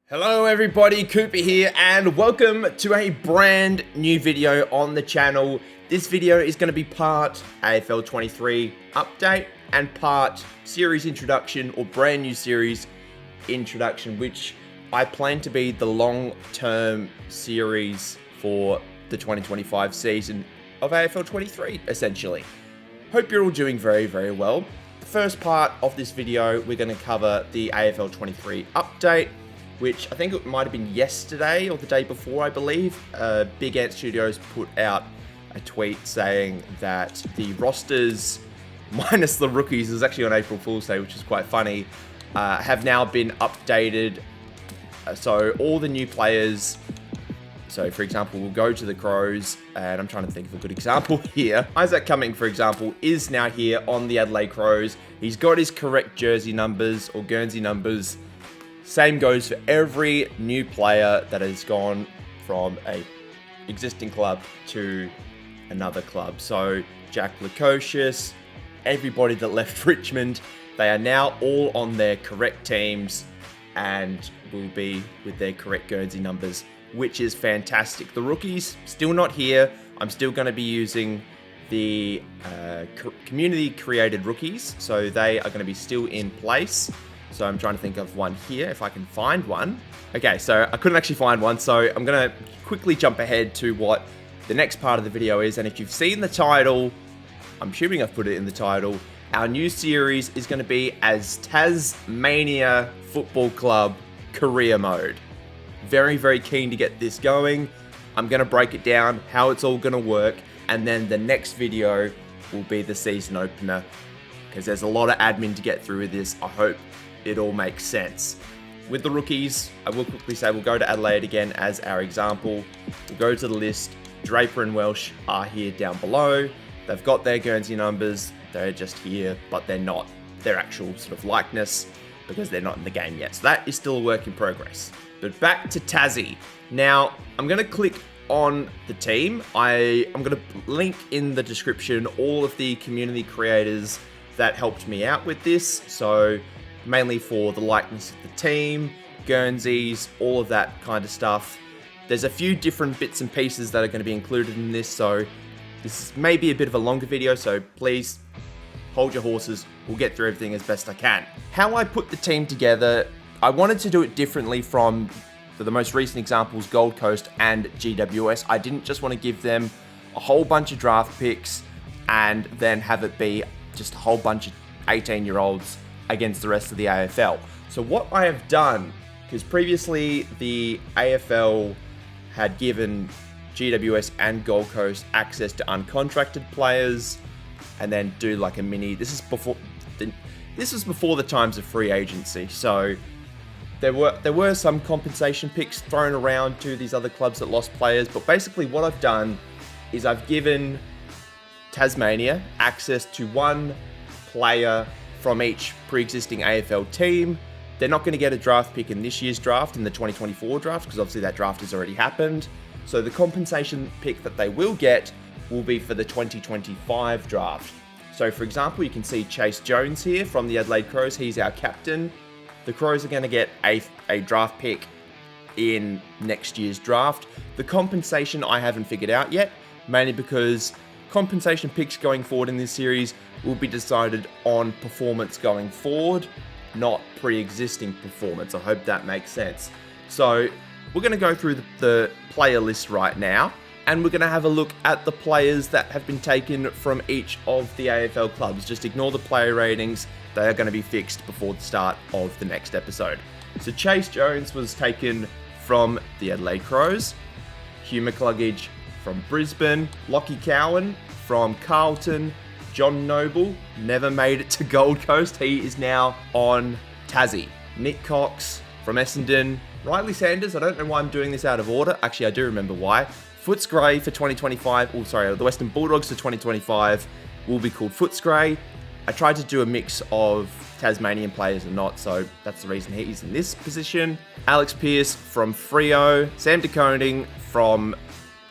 Hello everybody, Cooper here and welcome to a brand new video on the channel. This video is going to be part AFL 23 update and part series introduction or brand new series introduction, which I plan to be the long-term series for the 2025 season of AFL 23 essentially. Hope you're all doing very well. The first part of this video we're going to cover the AFL 23 update, which I think it might have been yesterday or the day before, I believe. Big Ant Studios put out a tweet saying that the rosters, minus the rookies, it was actually on April Fool's Day, which is quite funny, have now been updated. So all the new players, so for example, we'll go to the Crows, and I'm trying to think of a good example here. Isaac Cumming, for example, is now here on the Adelaide Crows. He's got his correct jersey numbers or Guernsey numbers. Same goes for every new player that has gone from a existing club to another club. So Jack Lukosius, everybody that left Richmond, they are now all on their correct teams and will be with their correct Guernsey numbers, which is fantastic. The rookies, still not here. I'm still going to be using the community created rookies. So they are going to be still in place. So I'm trying to think of one here, if I can find one. Okay, so I couldn't actually find one, so I'm gonna quickly jump ahead to what the next part of the video is. And if you've seen the title, I'm assuming I've put it in the title, our new series is gonna be as Tasmania Football Club Career Mode. Very keen to get this going. I'm gonna break it down, how it's all gonna work, and then the next video will be the season opener, because there's a lot of admin to get through with this. I hope it all makes sense. With the rookies, I will quickly say we'll go to Adelaide again as our example. We'll go to the list. Draper and Welsh are here down below. They've got their Guernsey numbers. They're just here, but they're not their actual sort of likeness because they're not in the game yet. So that is still a work in progress. But back to Tassie. Now, I'm going to click on the team. I'm going to link in the description all of the community creators that helped me out with this. So mainly for the likeness of the team, Guernseys, all of that kind of stuff. There's a few different bits and pieces that are going to be included in this, so this is maybe a bit of a longer video, so please hold your horses. We'll get through everything as best I can. How I put the team together, I wanted to do it differently from the most recent examples, Gold Coast and GWS. I didn't just want to give them a whole bunch of draft picks and then have it be just a whole bunch of 18-year-olds against the rest of the AFL. So what I have done, because previously the AFL had given GWS and Gold Coast access to uncontracted players and then do like a mini, this was before the times of free agency. So there were some compensation picks thrown around to these other clubs that lost players, but basically what I've done is I've given Tasmania access to one player from each pre-existing AFL team. They're not going to get a draft pick in this year's draft, in the 2024 draft, because obviously that draft has already happened. So the compensation pick that they will get will be for the 2025 draft. So for example, you can see Chase Jones here from the Adelaide Crows. He's our captain. The Crows are going to get a draft pick in next year's draft. The compensation I haven't figured out yet, mainly because compensation picks going forward in this series will be decided on performance going forward, not pre-existing performance. I hope that makes sense. So we're going to go through the player list right now, and we're going to have a look at the players that have been taken from each of the AFL clubs. Just ignore the player ratings. They are going to be fixed before the start of the next episode. So Chase Jones was taken from the Adelaide Crows, Hugh McCluggage from Brisbane, Lockie Cowan from Carlton, John Noble never made it to Gold Coast. He is now on Tassie. Nick Cox from Essendon, Riley Sanders, I don't know why I'm doing this out of order. Actually, I do remember why. Footscray for 2025, the Western Bulldogs for 2025 will be called Footscray. I tried to do a mix of Tasmanian players and not, so that's the reason he's in this position. Alex Pearce from Freo, Sam DeConing from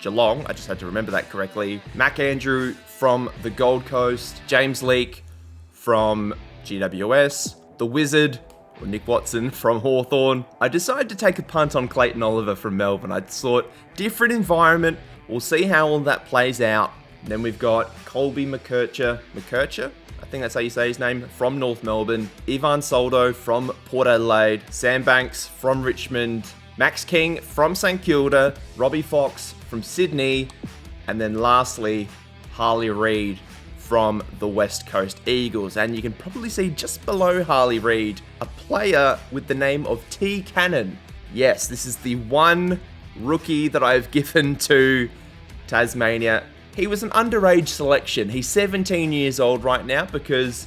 Geelong, I just had to remember that correctly. Mac Andrew from the Gold Coast, James Leake from GWS, the Wizard or Nick Watson from Hawthorn. I decided to take a punt on Clayton Oliver from Melbourne. I thought, different environment. We'll see how all that plays out. And then we've got Colby McKercher? I think that's how you say his name, from North Melbourne. Ivan Soldo from Port Adelaide. Sam Banks from Richmond. Max King from St Kilda. Robbie Fox from Sydney. And then lastly, Harley Reid from the West Coast Eagles. And you can probably see just below Harley Reid, a player with the name of T. Cannon. Yes, this is the one rookie that I've given to Tasmania. He was an underage selection. He's 17 years old right now because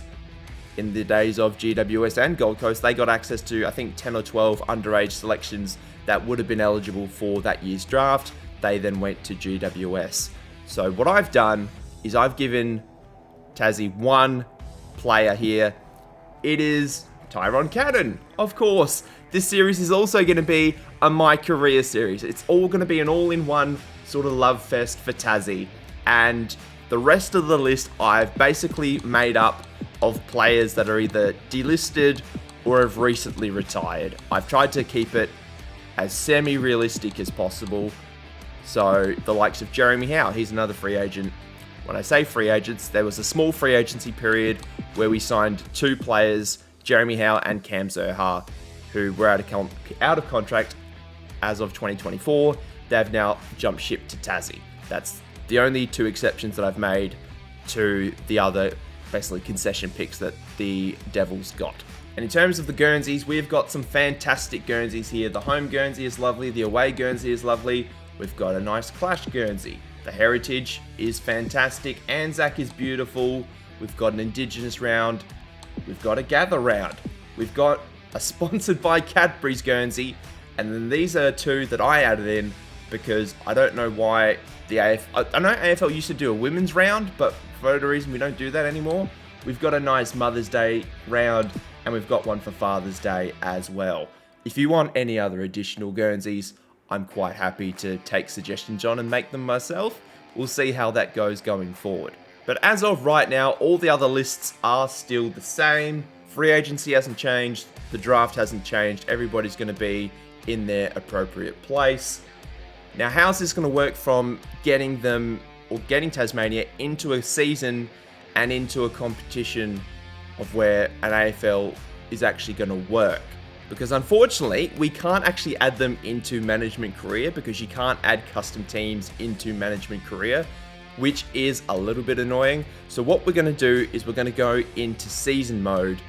in the days of GWS and Gold Coast, they got access to, I think, 10 or 12 underage selections that would have been eligible for that year's draft. They then went to GWS. So what I've done is I've given Tassie one player here. It is Tyrone Cadden, of course. This series is also going to be a My Career series. It's all going to be an all-in-one sort of love fest for Tassie. And the rest of the list I've basically made up of players that are either delisted or have recently retired. I've tried to keep it as semi-realistic as possible. So the likes of Jeremy Howe, he's another free agent. When I say free agents, there was a small free agency period where we signed two players, Jeremy Howe and Cam Zerha, who were out of contract as of 2024. They've now jumped ship to Tassie. That's the only two exceptions that I've made to the other, basically, concession picks that the Devils got. And in terms of the Guernseys, we've got some fantastic Guernseys here. The home Guernsey is lovely. The away Guernsey is lovely. We've got a nice clash Guernsey. The heritage is fantastic. Anzac is beautiful. We've got an Indigenous round. We've got a gather round. We've got a sponsored by Cadbury's Guernsey. And then these are two that I added in because I don't know why the AFL... I know AFL used to do a women's round, but for whatever reason we don't do that anymore. We've got a nice Mother's Day round, and we've got one for Father's Day as well. If you want any other additional Guernseys, I'm quite happy to take suggestions on and make them myself. We'll see how that goes going forward. But as of right now, all the other lists are still the same. Free agency hasn't changed. The draft hasn't changed. Everybody's going to be in their appropriate place. Now, how's this going to work from getting Tasmania into a season and into a competition of where an AFL is actually going to work? Because unfortunately, we can't actually add them into management career because you can't add custom teams into management career, which is a little bit annoying. So what we're going to do is we're going to go into season mode,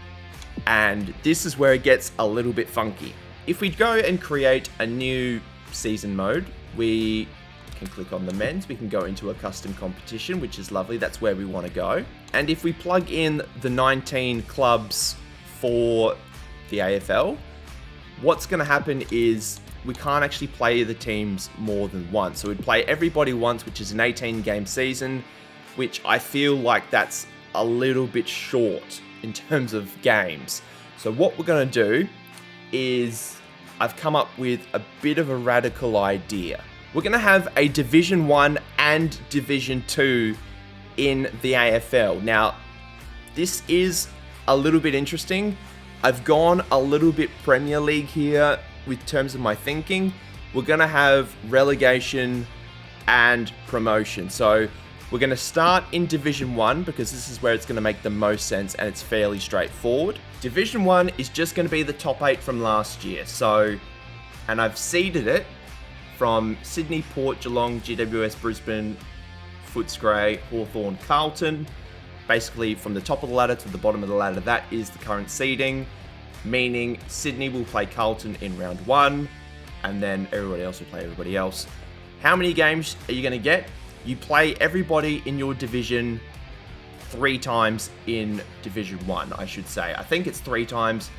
and this is where it gets a little bit funky. If we go and create a new season mode, we can click on the men's, we can go into a custom competition, which is lovely. That's where we want to go. And if we plug in the 19 clubs for the AFL, what's going to happen is we can't actually play the teams more than once. So we'd play everybody once, which is an 18-game season, which I feel like that's a little bit short in terms of games. So what we're going to do is I've come up with a bit of a radical idea. We're going to have a Division 1 and Division 2 in the AFL. Now, this is a little bit interesting. I've gone a little bit Premier League here with terms of my thinking. We're going to have relegation and promotion. So we're going to start in Division 1 because this is where it's going to make the most sense and it's fairly straightforward. Division 1 is just going to be the top 8 from last year. And I've seeded it from Sydney, Port, Geelong, GWS, Brisbane, Footscray, Hawthorn, Carlton. Basically from the top of the ladder to the bottom of the ladder, that is the current seeding, meaning Sydney will play Carlton in round 1 and then everybody else will play everybody else. How many games are you going to get? You play everybody in your division 3 times in Division 1, I should say. I think it's 3 times.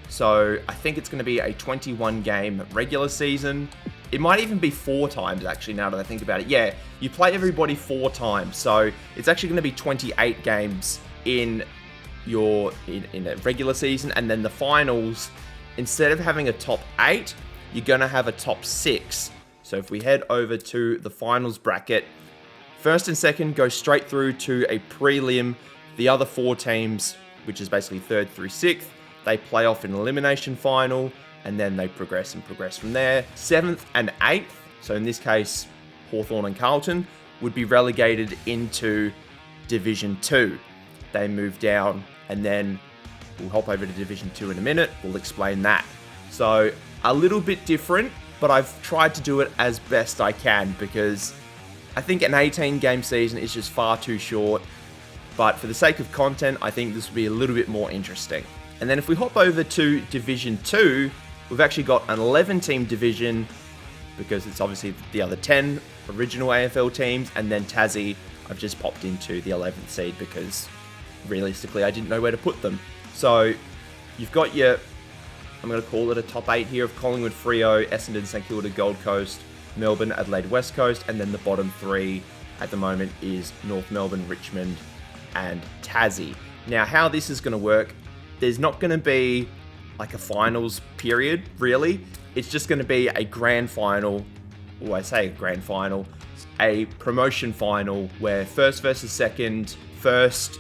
So I think it's going to be a 21 game regular season. It might even be 4 times actually, now that I think about it. Yeah, you play everybody 4 times. So it's actually going to be 28 games in a regular season. And then the finals, instead of having a top 8, you're going to have a top 6. So if we head over to the finals bracket, first and second go straight through to a prelim. The other 4 teams, which is basically 3rd through 6th, they play off an elimination final, and then they progress and progress from there. 7th and 8th, so in this case, Hawthorn and Carlton, would be relegated into Division 2. They move down, and then we'll hop over to Division 2 in a minute. We'll explain that. So a little bit different, but I've tried to do it as best I can because I think an 18-game season is just far too short. But for the sake of content, I think this will be a little bit more interesting. And then if we hop over to Division 2, we've actually got an 11-team division because it's obviously the other 10 original AFL teams, and then Tassie, I've just popped into the 11th seed because realistically I didn't know where to put them. So you've got your, I'm going to call it a top 8 here of Collingwood, Freo, Essendon, St Kilda, Gold Coast, Melbourne, Adelaide, West Coast, and then the bottom 3 at the moment is North Melbourne, Richmond, and Tassie. Now, how this is going to work, there's not going to be like a finals period, really. It's just going to be a grand final, or I say a grand final, a promotion final where first versus second, first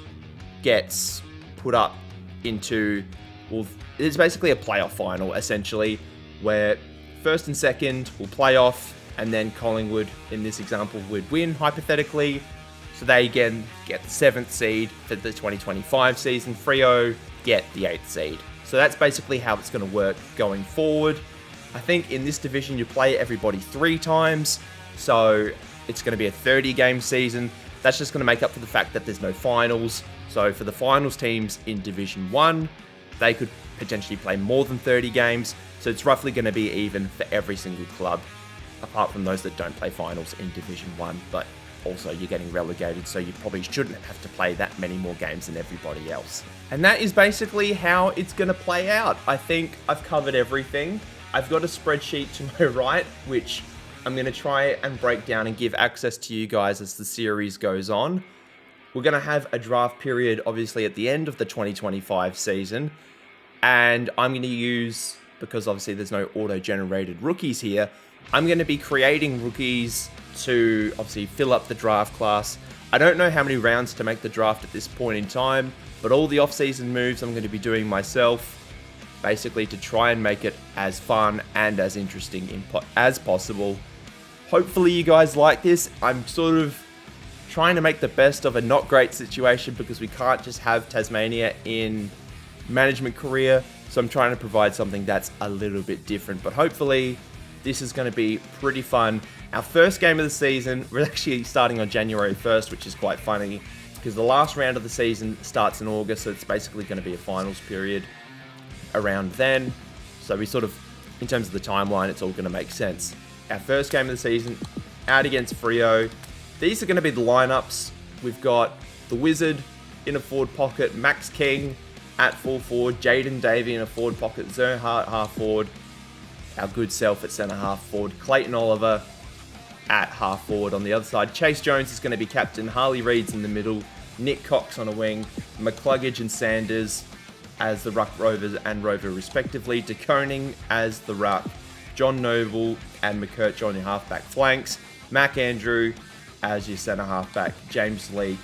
gets put up into, well, it's basically a playoff final, essentially, where first and second will play off, and then Collingwood, in this example, would win, hypothetically. So they again get the 7th seed for the 2025 season. Freo get the 8th seed. So that's basically how it's going to work going forward. I think in this division you play everybody 3 times. So it's going to be a 30-game season. That's just going to make up for the fact that there's no finals. So for the finals teams in Division 1, they could potentially play more than 30 games. So it's roughly going to be even for every single club, apart from those that don't play finals in Division 1. But also, you're getting relegated, so you probably shouldn't have to play that many more games than everybody else. And that is basically how it's going to play out. I think I've covered everything. I've got a spreadsheet to my right, which I'm going to try and break down and give access to you guys as the series goes on. We're going to have a draft period, obviously, at the end of the 2025 season. And I'm going to use, because obviously there's no auto-generated rookies here, I'm going to be creating rookies to obviously fill up the draft class. I don't know how many rounds to make the draft at this point in time, but all the off-season moves I'm going to be doing myself, basically to try and make it as fun and as interesting as possible. Hopefully you guys like this. I'm sort of trying to make the best of a not great situation because we can't just have Tasmania in management career, so I'm trying to provide something that's a little bit different, but hopefully this is going to be pretty fun. Our first game of the season, we're actually starting on January 1st, which is quite funny because the last round of the season starts in August, so it's basically going to be a finals period around then. So we sort of, in terms of the timeline, it's all going to make sense. Our first game of the season, out against Freo. These are going to be the lineups. We've got the Wizard in a forward pocket, Max King at full forward, Jaden Davey in a forward pocket, Zerhart half forward, our good self at centre half forward, Clayton Oliver at half forward on the other side. Chase Jones is going to be captain, Harley Reid's in the middle, Nick Cox on a wing, McCluggage and Sanders as the ruck rovers and rover respectively, De Koning as the ruck, John Noble and McKerch on your halfback flanks, Mac Andrew as your centre halfback, James Leake,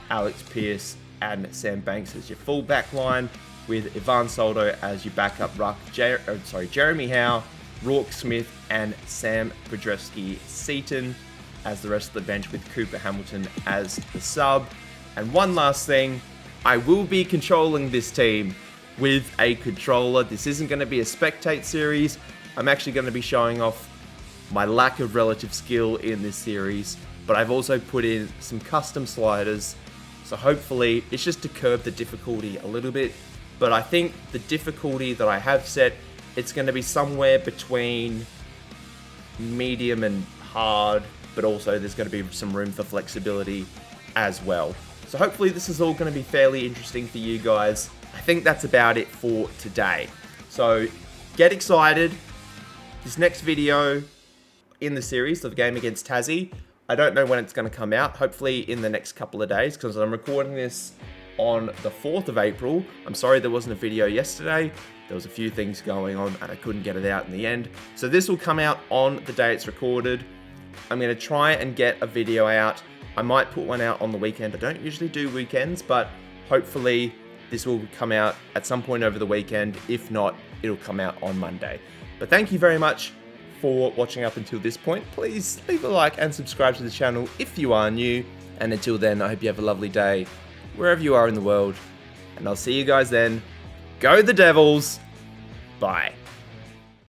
Alex Pearce and Sam Banks as your full back line, with Ivan Soldo as your backup ruck, Jeremy Howe, Rourke Smith and Sam Podreski-Seaton as the rest of the bench, with Cooper Hamilton as the sub. And one last thing, I will be controlling this team with a controller. This isn't going to be a spectate series. I'm actually going to be showing off my lack of relative skill in this series, but I've also put in some custom sliders. So hopefully it's just to curb the difficulty a little bit. But I think the difficulty that I have set, it's going to be somewhere between medium and hard, but also there's going to be some room for flexibility as well. So hopefully this is all going to be fairly interesting for you guys. I think that's about it for today. So get excited. This next video in the series, the game against Tassie, I don't know when it's going to come out. Hopefully in the next couple of days, because I'm recording this on the 4th of April. I'm sorry there wasn't a video yesterday. There was a few things going on and I couldn't get it out in the end. So this will come out on the day it's recorded. I'm going to try and get a video out. I might put one out on the weekend. I don't usually do weekends, but hopefully this will come out at some point over the weekend. If not, it'll come out on Monday. But thank you very much for watching up until this point. Please leave a like and subscribe to the channel if you are new. And until then, I hope you have a lovely day wherever you are in the world. And I'll see you guys then. Go the Devils. Bye.